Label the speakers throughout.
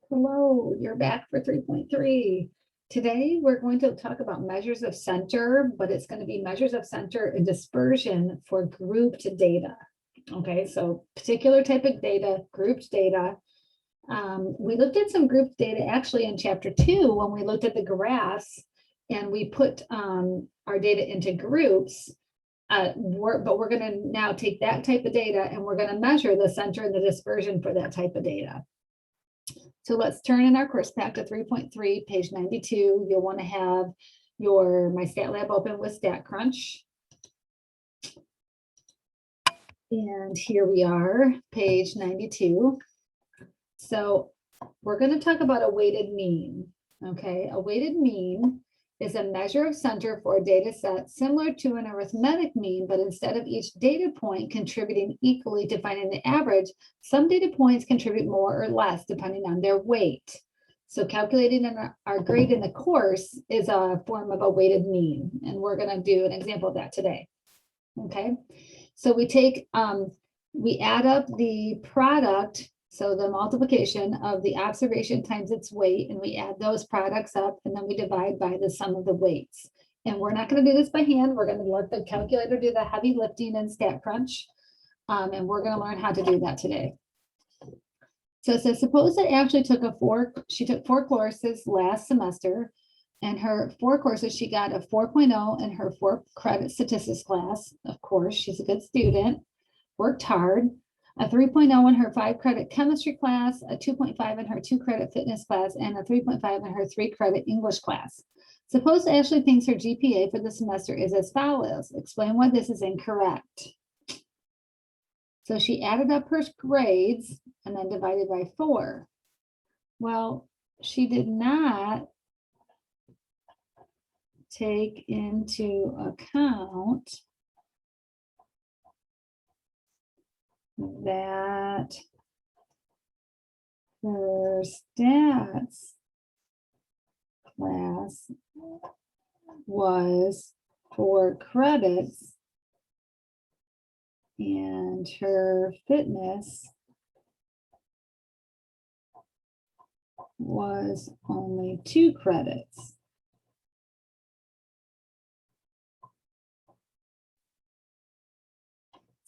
Speaker 1: Hello, you're back for 3.3. Today, we're going to talk about measures of center, but it's going to be measures of center and dispersion for grouped data. Okay, so particular type of data, grouped data. We looked at some grouped data actually in chapter 2 when we looked at the graphs and we put our data into groups. But we're going to now take that type of data and we're going to measure the center and the dispersion for that type of data. So let's turn in our course pack to 3.3, page 92. You'll want to have your MyStatLab open with StatCrunch. And here we are, page 92. So we're going to talk about a weighted mean. Okay, a weighted mean is a measure of center for a data set similar to an arithmetic mean, but instead of each data point contributing equally to finding the average, some data points contribute more or less depending on their weight. So calculating our grade in the course is a form of a weighted mean, and we're going to do an example of that today. Okay, so we take, we add up the product. So the multiplication of the observation times its weight, and we add those products up, and then we divide by the sum of the weights. And we're not going to do this by hand. We're going to let the calculator do the heavy lifting in StatCrunch, and we're going to learn how to do that today. So it says, suppose that Ashley took she took 4 courses last semester, and her 4 courses, she got a 4.0 in her 4 credit statistics class. Of course, she's a good student, worked hard. A 3.0 in her 5 credit chemistry class, a 2.5 in her 2 credit fitness class, and a 3.5 in her 3 credit English class. Suppose Ashley thinks her GPA for the semester is as follows. Explain why this is incorrect. So she added up her grades and then divided by 4. Well, she did not take into account that her stats class was 4 credits and her fitness was only 2 credits.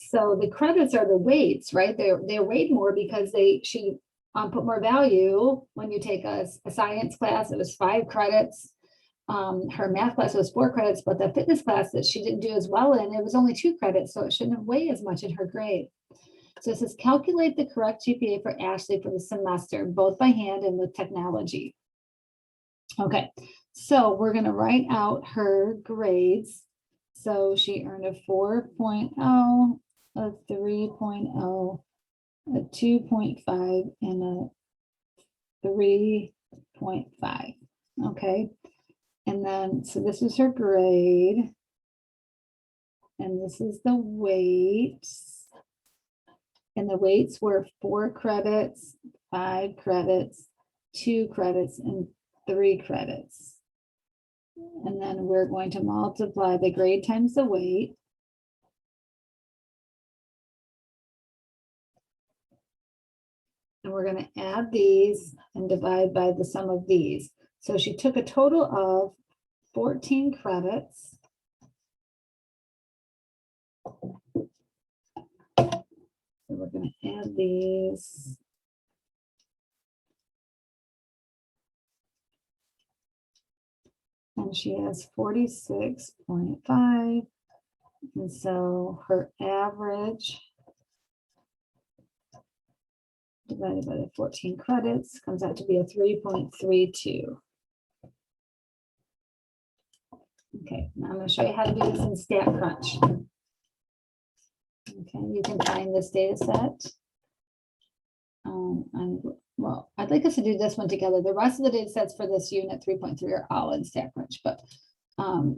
Speaker 1: So the credits are the weights, right? They're weighed more because she put more value. When you take a science class, it was 5 credits. Her math class was 4 credits, but the fitness class that she didn't do as well in, it was only 2 credits, so it shouldn't have weighed as much in her grade. So it says, calculate the correct GPA for Ashley for the semester, both by hand and with technology. Okay, so we're going to write out her grades. So she earned a 4.0, a 3.0, a 2.5, and a 3.5. Okay. And then, so this is her grade. And this is the weights. And the weights were 4 credits, 5 credits, 2 credits, and 3 credits. And then we're going to multiply the grade times the weight. And we're going to add these and divide by the sum of these. So she took a total of 14 credits. So we're going to add these. And she has 46.5. And so her average divided by the 14 credits comes out to be a 3.32. Okay, now I'm going to show you how to do this in StatCrunch. Okay, you can find this data set. Well, I'd like us to do this one together. The rest of the data sets for this unit 3.3 are all in StatCrunch, but I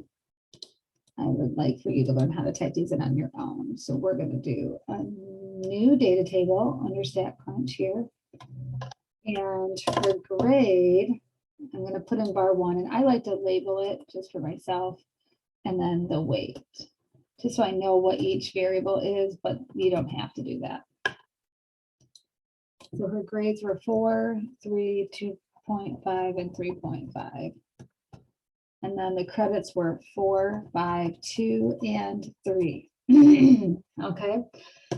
Speaker 1: would like for you to learn how to type these in on your own. So we're going to do a new data table under StatCrunch here. And her grade, I'm going to put in bar 1, and I like to label it just for myself, and then the weight, just so I know what each variable is, but you don't have to do that. So her grades were 4, 3, 2.5, and 3.5. And then the credits were 4, 5, 2, and 3. Okay,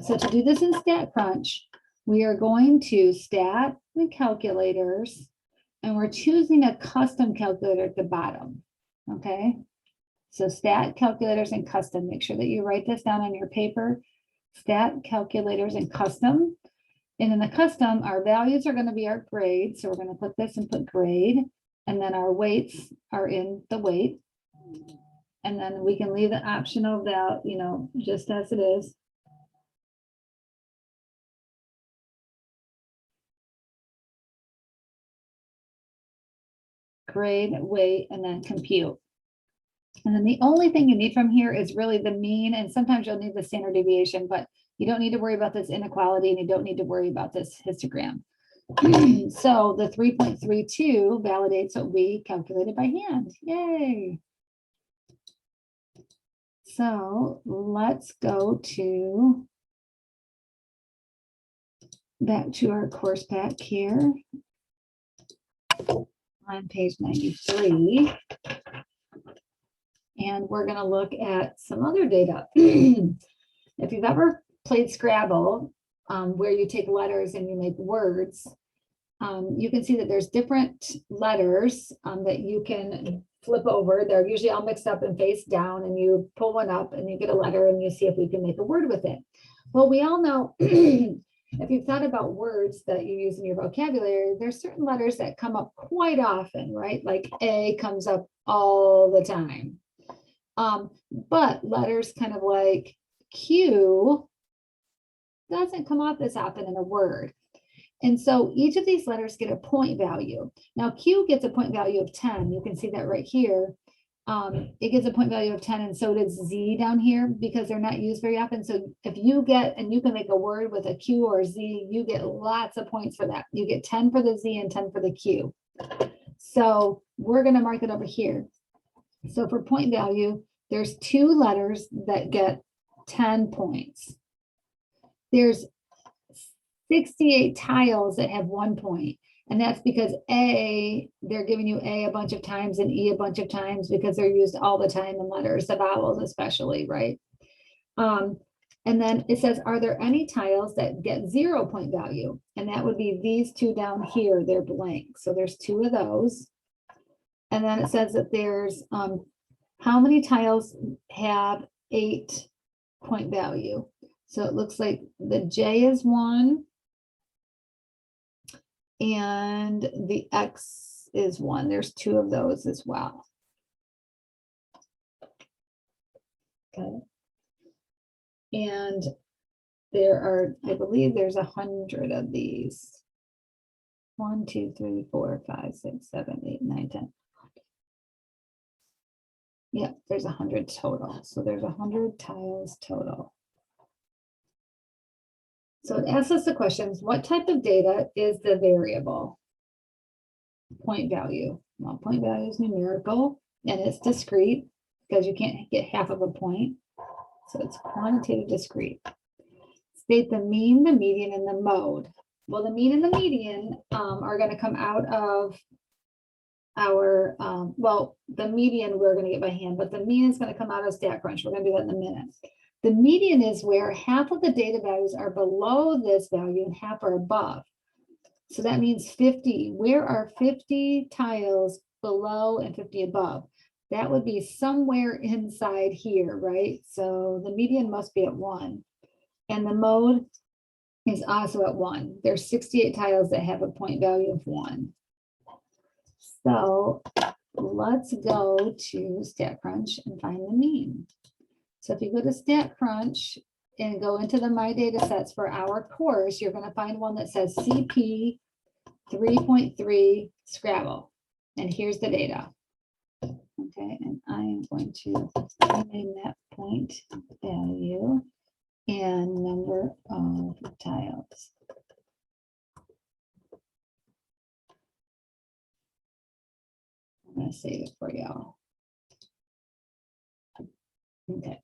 Speaker 1: so to do this in StatCrunch, we are going to stat the calculators, and we're choosing a custom calculator at the bottom. Okay, so stat calculators and custom. Make sure that you write this down on your paper. Stat calculators and custom. And in the custom, our values are going to be our grade. So we're going to put this and put grade. And then our weights are in the weight. And then we can leave the optional value, you know, just as it is. Grade, weight, and then compute. And then the only thing you need from here is really the mean. And sometimes you'll need the standard deviation, but you don't need to worry about this inequality, and you don't need to worry about this histogram. So the 3.32 validates what we calculated by hand. Yay. So let's go to back to our course pack here on page 93. And we're going to look at some other data. If you've ever played Scrabble, where you take letters and you make words, you can see that there's different letters that you can flip over. They're usually all mixed up and face down, and you pull one up and you get a letter and you see if we can make a word with it. Well, we all know if you've thought about words that you use in your vocabulary, there's certain letters that come up quite often, right? Like A comes up all the time. But letters kind of like Q doesn't come up as often in a word. And so each of these letters get a point value. Now Q gets a point value of 10. You can see that right here. It gets a point value of 10, and so does Z down here, because they're not used very often. So if you get, and you can make a word with a Q or Z, you get lots of points for that. You get 10 for the Z and 10 for the Q. So we're going to mark it over here. So for point value, there's 2 letters that get 10 points. There's 68 tiles that have 1 point. And that's because A, they're giving you A bunch of times and E a bunch of times because they're used all the time in letters, the vowels especially, right? And then it says, are there any tiles that get 0 point value? And that would be these 2 down here, they're blank. So there's 2 of those. And then it says that there's, how many tiles have 8 point value? So it looks like the J is 1. And the X is 1. There's 2 of those as well. Okay. And there are, I believe there's 100 of these. 1, 2, 3, 4, 5, 6, 7, 8, 9, 10. Yeah, there's 100 total. So there's 100 tiles total. So it asks us the questions, what type of data is the variable? Point value. Well, point value is numerical and it's discrete because you can't get half of a point. So it's quantitative discrete. State the mean, the median, and the mode. Well, the mean and the median are going to come out of our, well, the median we're going to get by hand, but the mean is going to come out of StatCrunch. We're going to do that in a minute. The median is where half of the data values are below this value and half are above. So that means 50. Where are 50 tiles below and 50 above? That would be somewhere inside here, right? So the median must be at 1. And the mode is also at 1. There's 68 tiles that have a point value of 1. So let's go to StatCrunch and find the mean. So if you go to StatCrunch and go into the My Data Sets for our course, you're going to find one that says CP 3.3 Scrabble. And here's the data. Okay, and I am going to rename that point value and number of tiles. I'm going to save it for y'all. Okay.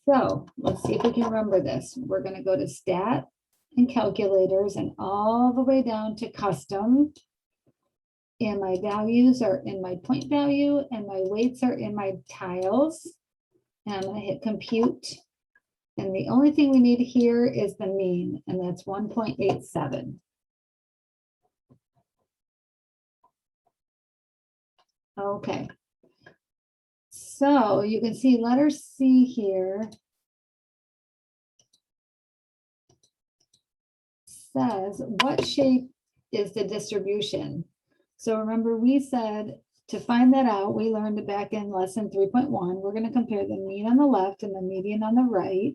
Speaker 1: So let's see if we can remember this. We're going to go to Stat and calculators and all the way down to custom. And my values are in my point value and my weights are in my tiles. And I'm going to hit compute. And the only thing we need here is the mean, and that's 1.87. Okay. So you can see letter C here says, what shape is the distribution? So remember, we said to find that out, we learned it back in lesson 3.1. We're going to compare the mean on the left and the median on the right.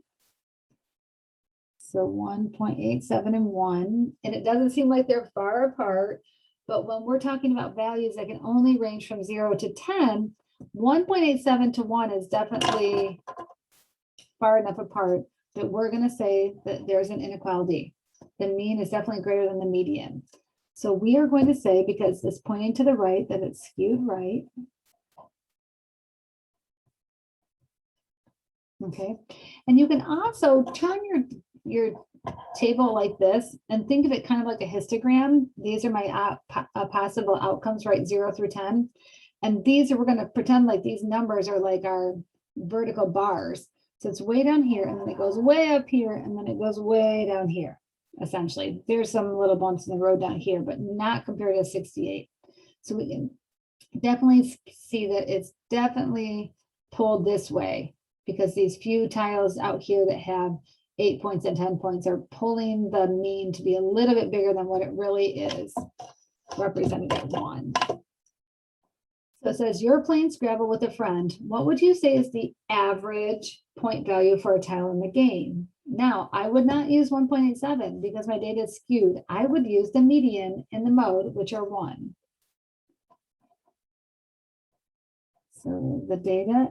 Speaker 1: So 1.87 and 1. And it doesn't seem like they're far apart, but when we're talking about values that can only range from 0 to 10, 1.87 to 1 is definitely far enough apart that we're going to say that there's an inequality. The mean is definitely greater than the median. So we are going to say, because it's pointing to the right, that it's skewed right. Okay. And you can also turn your table like this and think of it kind of like a histogram. These are my possible outcomes, right? 0 through 10. And these are, we're going to pretend like these numbers are like our vertical bars. So it's way down here, and then it goes way up here, and then it goes way down here. Essentially, there's some little bumps in the road down here, but not compared to 68. So we can definitely see that it's definitely pulled this way, because these few tiles out here that have 8 points and 10 points are pulling the mean to be a little bit bigger than what it really is, represented at 1. So it says you're playing Scrabble with a friend. What would you say is the average point value for a tile in the game? Now, I would not use 1.87 because my data is skewed. I would use the median in the mode, which are 1. So the data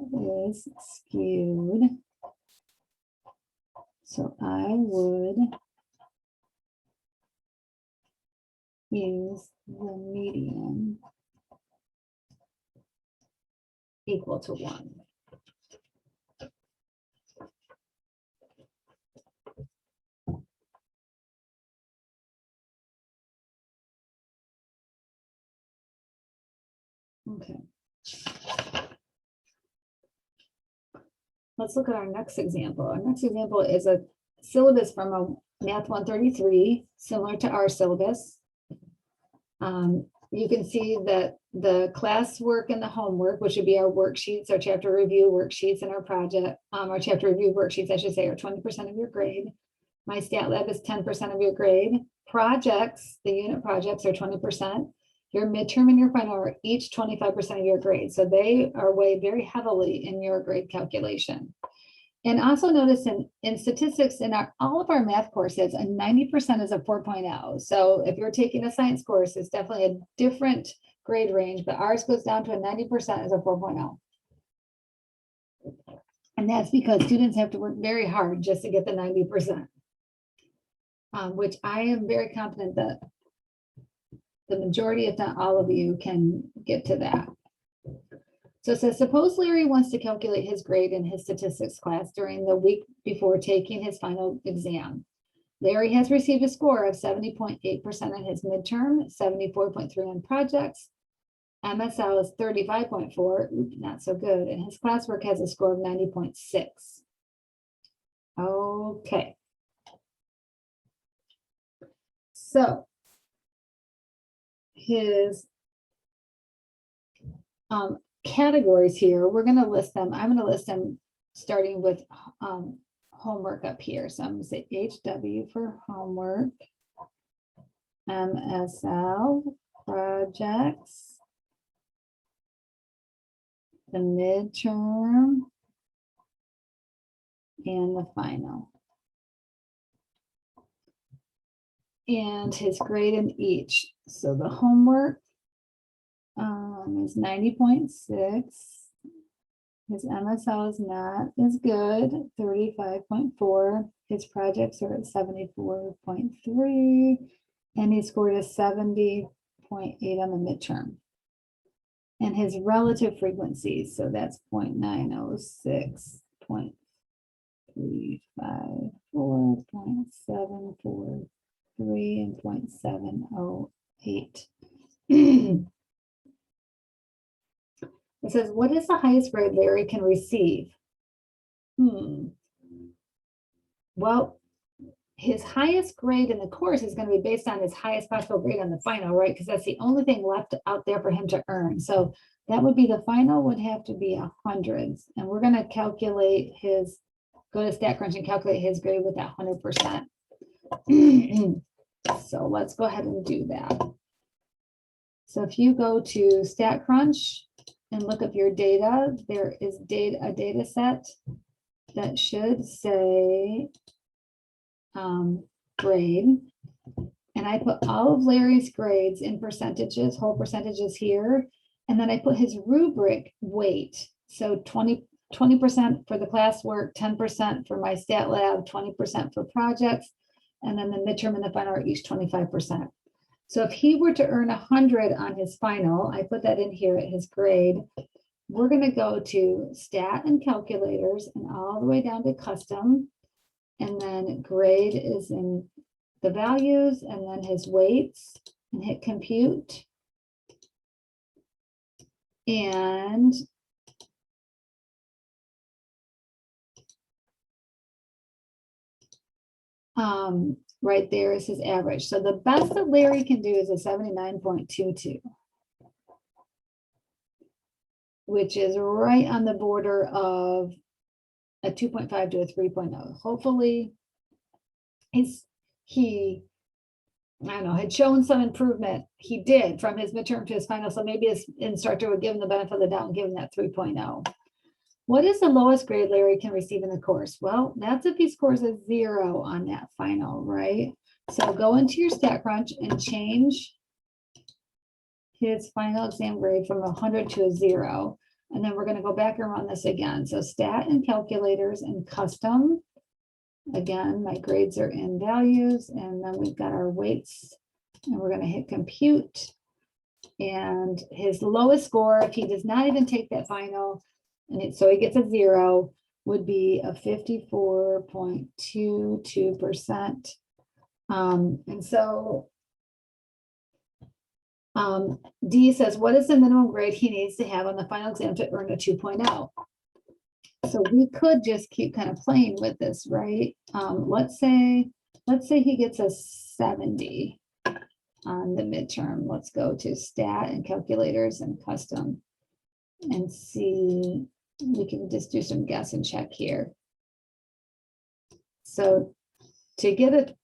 Speaker 1: is skewed. So I would use the median equal to 1. Okay. Let's look at our next example. Our next example is a syllabus from a Math 133, similar to our syllabus. You can see that the classwork and the homework, which would be our worksheets, our chapter review worksheets, and our project, our chapter review worksheets, I should say, are 20% of your grade. My stat lab is 10% of your grade. Projects, the unit projects, are 20%. Your midterm and your final are each 25% of your grade. So they are weighed very heavily in your grade calculation. And also notice in statistics, in all of our math courses, a 90% is a 4.0. So if you're taking a science course, it's definitely a different grade range, but ours goes down to a 90% as a 4.0. And that's because students have to work very hard just to get the 90%, which I am very confident that the majority, if not all of you, can get to that. So it says, suppose Larry wants to calculate his grade in his statistics class during the week before taking his final exam. Larry has received a score of 70.8% on his midterm, 74.3 on projects. MSL is 35.4, not so good, and his classwork has a score of 90.6. Okay. So his categories here, we're going to list them. I'm going to list them starting with homework up here. So I'm going to say HW for homework, MSL, projects, the midterm, and the final. And his grade in each. So the homework is 90.6. His MSL is not as good, 35.4. His projects are at 74.3. And he scored a 70.8 on the midterm. And his relative frequencies, so that's 0.906, 0.35, 54.743 and 0.708. It says, what is the highest grade Larry can receive? Well, his highest grade in the course is going to be based on his highest possible grade on the final, right? Because that's the only thing left out there for him to earn. So that would be the final would have to be 100s. And we're going to calculate his, go to StatCrunch and calculate his grade with that 100%. So let's go ahead and do that. So if you go to StatCrunch and look up your data, there is a data set that should say grade. And I put all of Larry's grades in percentages, whole percentages here. And then I put his rubric weight. So 20% for the classwork, 10% for my stat lab, 20% for projects. And then the midterm and the final are each 25%. So if he were to earn 100 on his final, I put that in here at his grade. We're going to go to stat and calculators and all the way down to custom. And then grade is in the values and then his weights, and hit compute. And right there is his average. So the best that Larry can do is a 79.22, which is right on the border of a 2.5 to a 3.0. Hopefully he, I don't know, had shown some improvement. He did from his midterm to his final. So maybe his instructor would give him the benefit of the doubt and give him that 3.0. What is the lowest grade Larry can receive in the course? Well, that's if he scores a 0 on that final, right? So go into your StatCrunch and change his final exam grade from 100 to a 0. And then we're going to go back and run this again. So stat and calculators and custom. Again, my grades are in values, and then we've got our weights, and we're going to hit compute. And his lowest score, if he does not even take that final, and so he gets a 0, would be a 54.22%. And so D says, what is the minimum grade he needs to have on the final exam to earn a 2.0? So we could just keep kind of playing with this, right? Let's say he gets a 70 on the midterm. Let's go to stat and calculators and custom and see. We can just do some guess and check here. So to get a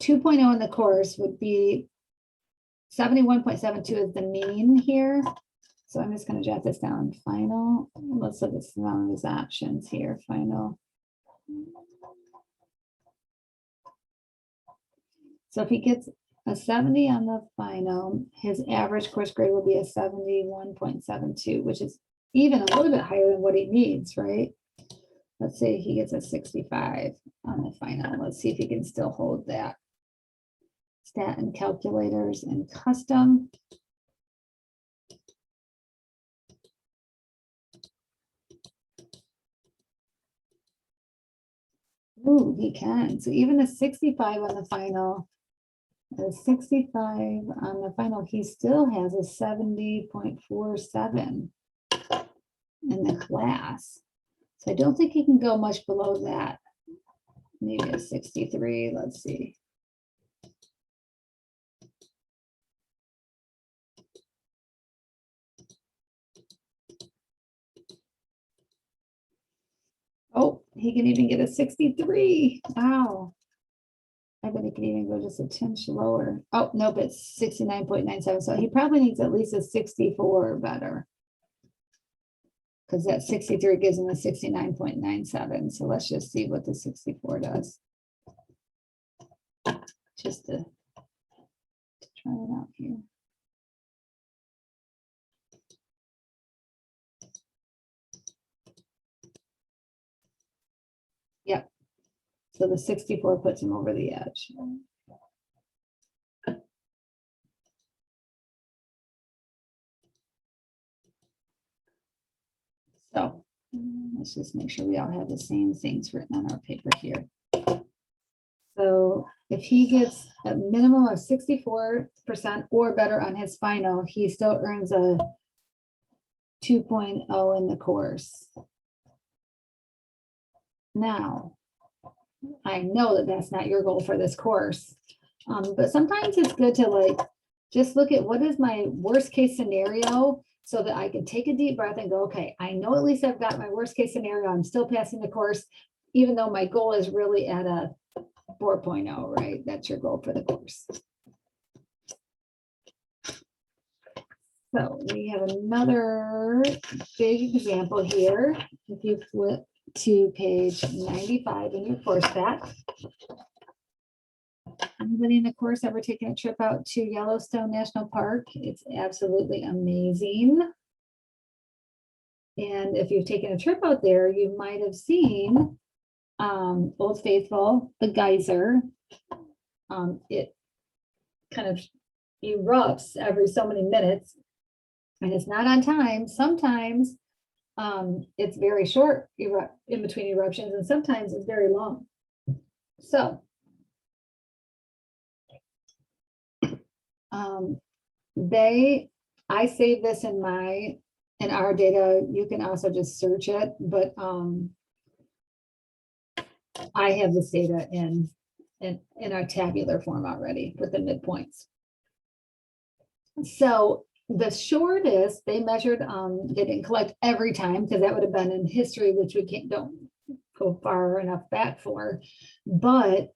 Speaker 1: 2.0 in the course would be 71.72 is the mean here. So I'm just going to jot this down. Final. Let's look at some of these options here. Final. So if he gets a 70 on the final, his average course grade will be a 71.72, which is even a little bit higher than what he needs, right? Let's say he gets a 65 on the final. Let's see if he can still hold that. Stat and calculators and custom. Ooh, he can. So even a 65 on the final, a 65 on the final, he still has a 70.47 in the class. So I don't think he can go much below that. Maybe a 63. Let's see. Oh, he can even get a 63. Wow. I bet he can even go just a tinge lower. Oh, nope, it's 69.97. So he probably needs at least a 64 or better, because that 63 gives him a 69.97. So let's just see what the 64 does. Just to try it out here. Yep. So the 64 puts him over the edge. So let's just make sure we all have the same things written on our paper here. if he gets a minimum of 64% or better on his final, he still earns a 2.0 in the course. Now, I know that that's not your goal for this course, but sometimes it's good to like just look at what is my worst case scenario so that I can take a deep breath and go, okay, I know at least I've got my worst case scenario. I'm still passing the course, even though my goal is really at a 4.0, right? That's your goal for the course. So we have another big example here. If you flip to page 95 in your course pack. Anybody in the course ever taken a trip out to Yellowstone National Park? It's absolutely amazing. And if you've taken a trip out there, you might have seen Old Faithful, the geyser. It kind of erupts every so many minutes, and it's not on time. Sometimes it's very short in between eruptions, and sometimes it's very long. So I save this in our data. You can also just search it, but I have this data in our tabular form already with the midpoints. So the shortest they measured, they didn't collect every time because that would have been in history, which we don't go far enough back for, but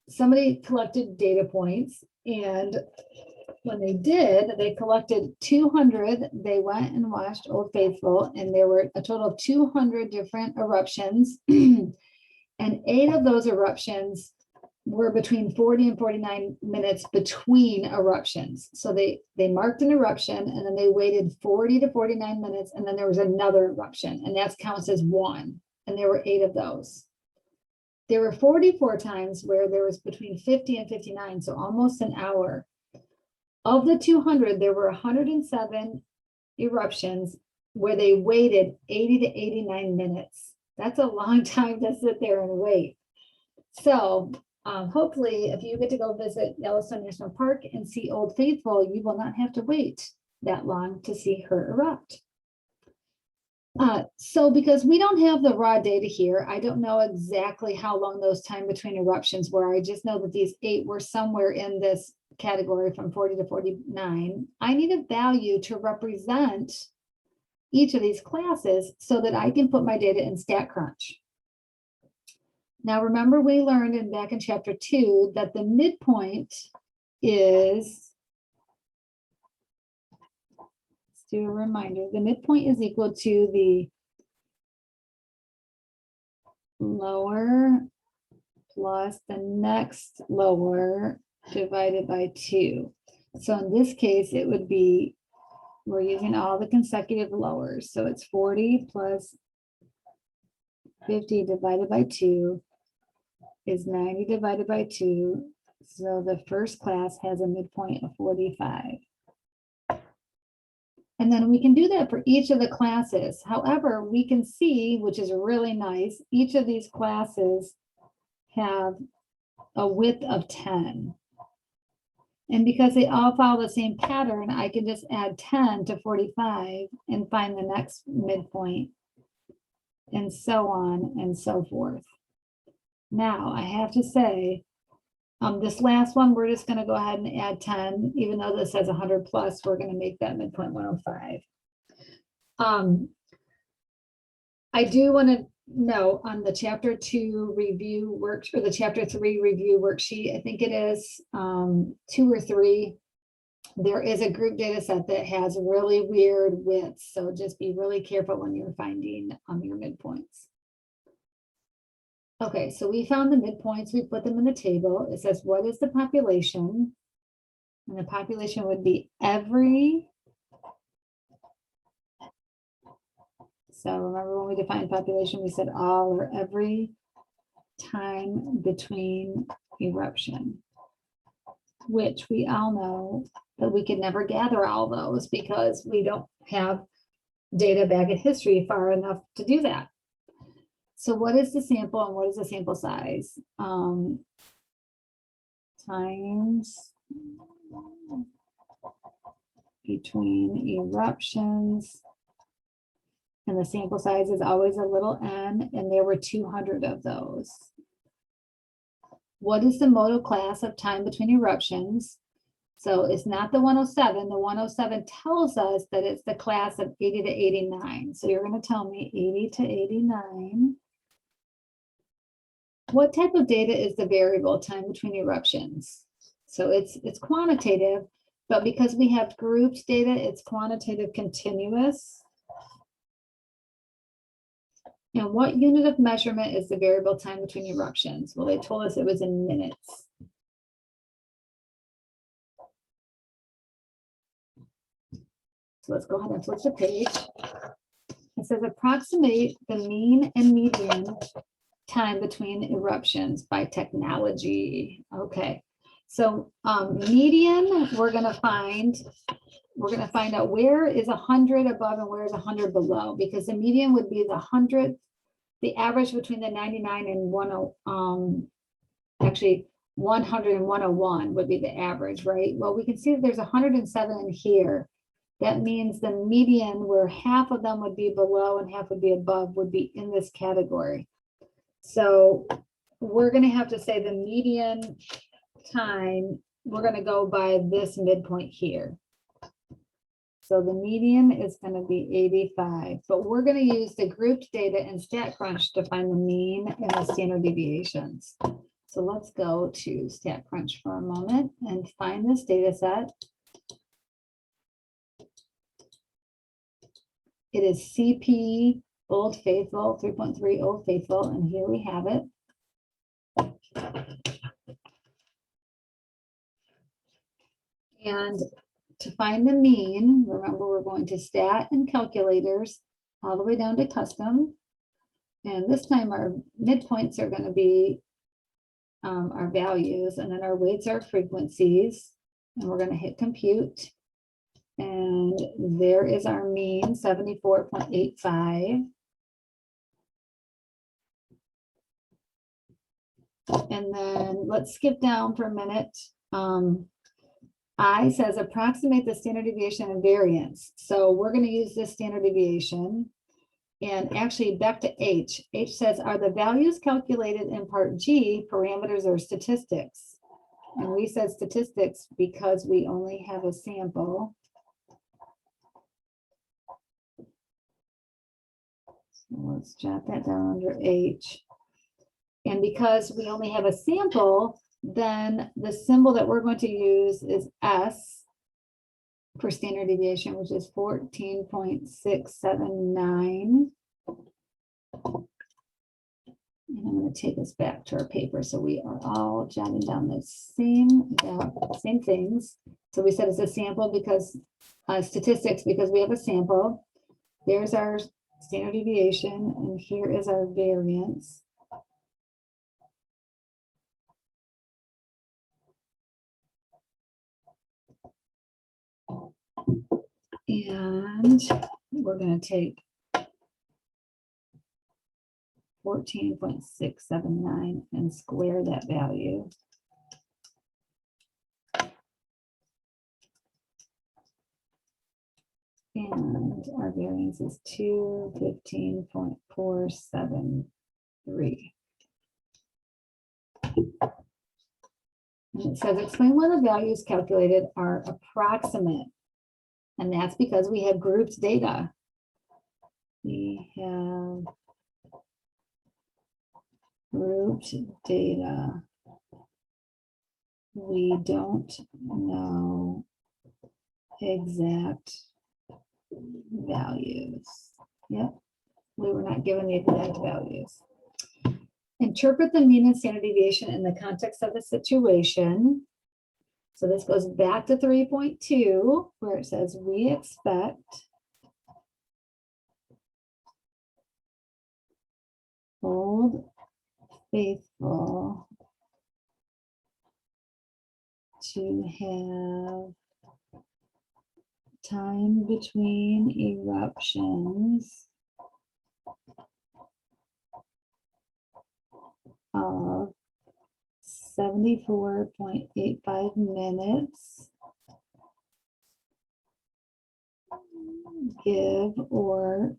Speaker 1: somebody collected data points, and when they did, they collected 200. They went and watched Old Faithful, and there were a total of 200 different eruptions. And 8 of those eruptions were between 40 and 49 minutes between eruptions. So they marked an eruption, and then they waited 40 to 49 minutes, and then there was another eruption, and that counts as one. And there were 8 of those. There were 44 times where there was between 50 and 59, so almost an hour. Of the 200, there were 107 eruptions where they waited 80 to 89 minutes. That's a long time to sit there and wait. So hopefully, if you get to go visit Yellowstone National Park and see Old Faithful, you will not have to wait that long to see her erupt. So because we don't have the raw data here, I don't know exactly how long those time between eruptions were. I just know that these 8 were somewhere in this category from 40 to 49. I need a value to represent each of these classes so that I can put my data in StatCrunch. Now, remember we learned back in chapter 2 that the midpoint is, let's do a reminder, the midpoint is equal to the lower plus the next lower divided by 2. So in this case, it would be, we're using all the consecutive lowers. So it's 40 plus 50 divided by 2 is 90 divided by 2. So the first class has a midpoint of 45. And then we can do that for each of the classes. However, we can see, which is really nice, each of these classes have a width of 10. And because they all follow the same pattern, I can just add 10 to 45 and find the next midpoint, and so on and so forth. Now, I have to say, this last one, we're just going to go ahead and add 10, even though this says 100 plus, we're going to make that midpoint 105. I do want to note on the chapter 2 review work, or the chapter 3 review worksheet, I think it is 2 or 3, there is a group data set that has really weird widths. So just be really careful when you're finding your midpoints. Okay, so we found the midpoints, we put them in the table. It says, what is the population? And the population would be every, so remember when we defined population, we said all or every time between eruption, which we all know that we could never gather all those because we don't have data back in history far enough to do that. So what is the sample and what is the sample size? times between eruptions. And the sample size is always a little n, and there were 200 of those. What is the modal class of time between eruptions? So it's not the 107. The 107 tells us that it's the class of 80 to 89. So you're going to tell me 80 to 89. What type of data is the variable time between eruptions? So it's quantitative, but because we have grouped data, it's quantitative continuous. And what unit of measurement is the variable time between eruptions? Well, they told us it was in minutes. So let's go ahead and flip the page. It says approximate the mean and median time between eruptions by technology. Okay, so median, we're gonna find out where is 100 above and where is 100 below, because the median would be the 100, the average between the 99 and 100 and 101 would be the average, right? Well, we can see that there's 107 in here. That means the median, where half of them would be below and half would be above, would be in this category. So we're going to have to say the median time, we're going to go by this midpoint here. So the median is going to be 85, but we're going to use the grouped data in StatCrunch to find the mean and the standard deviations. So let's go to StatCrunch for a moment and find this data set. It is CP Old Faithful, 3.3 Old Faithful, and here we have it. And to find the mean, remember we're going to stat and calculators all the way down to custom. And this time our midpoints are going to be our values, and then our weights are frequencies. And we're going to hit compute. And there is our mean, 74.85. And then let's skip down for a minute. I says approximate the standard deviation and variance. So we're going to use this standard deviation. And actually back to H. H says, are the values calculated in part G parameters or statistics? And we said statistics because we only have a sample. So let's jot that down under H. And because we only have a sample, then the symbol that we're going to use is S for standard deviation, which is 14.679. And I'm going to take us back to our paper so we are all jotting down the same things. So we said it's a sample because statistics, because we have a sample. There's our standard deviation, and here is our variance. And we're going to take 14.679 and square that value. And our variance is 215.473. And it says explain why the values calculated are approximate. And that's because we have grouped data. We have grouped data. We don't know exact values. Yep, we were not given the exact values. Interpret the mean and standard deviation in the context of the situation. So this goes back to 3.2, where it says we expect Old Faithful to have time between eruptions of 74.85 minutes. Give or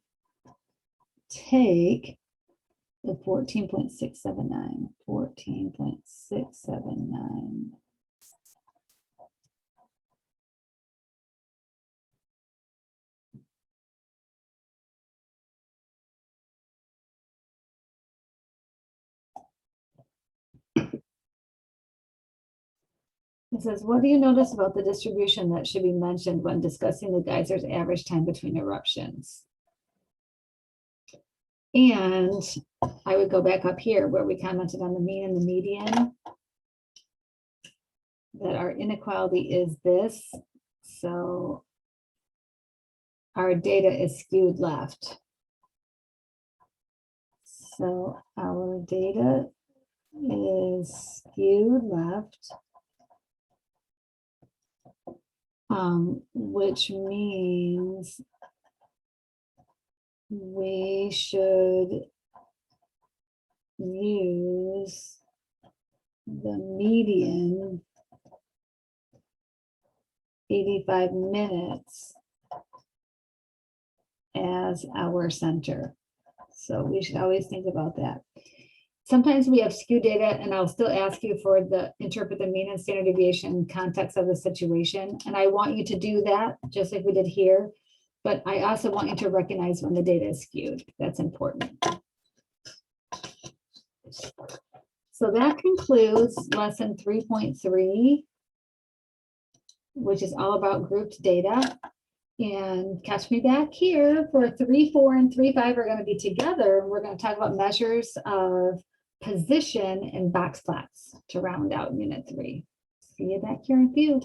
Speaker 1: take the 14.679. 14.679. It says, what do you notice about the distribution that should be mentioned when discussing the geyser's average time between eruptions? And I would go back up here where we commented on the mean and the median, that our inequality is this. So our data is skewed left. So our data is skewed left. Which means we should use the median 85 minutes as our center. So we should always think about that. Sometimes we have skewed data, and I'll still ask you for the interpret the mean and standard deviation in context of the situation. And I want you to do that just like we did here. But I also want you to recognize when the data is skewed. That's important. So that concludes lesson 3.3, which is all about grouped data. And catch me back here for 3.4 and 3.5 are going to be together. We're going to talk about measures of position and box plots to round out unit 3. See you back here in a few.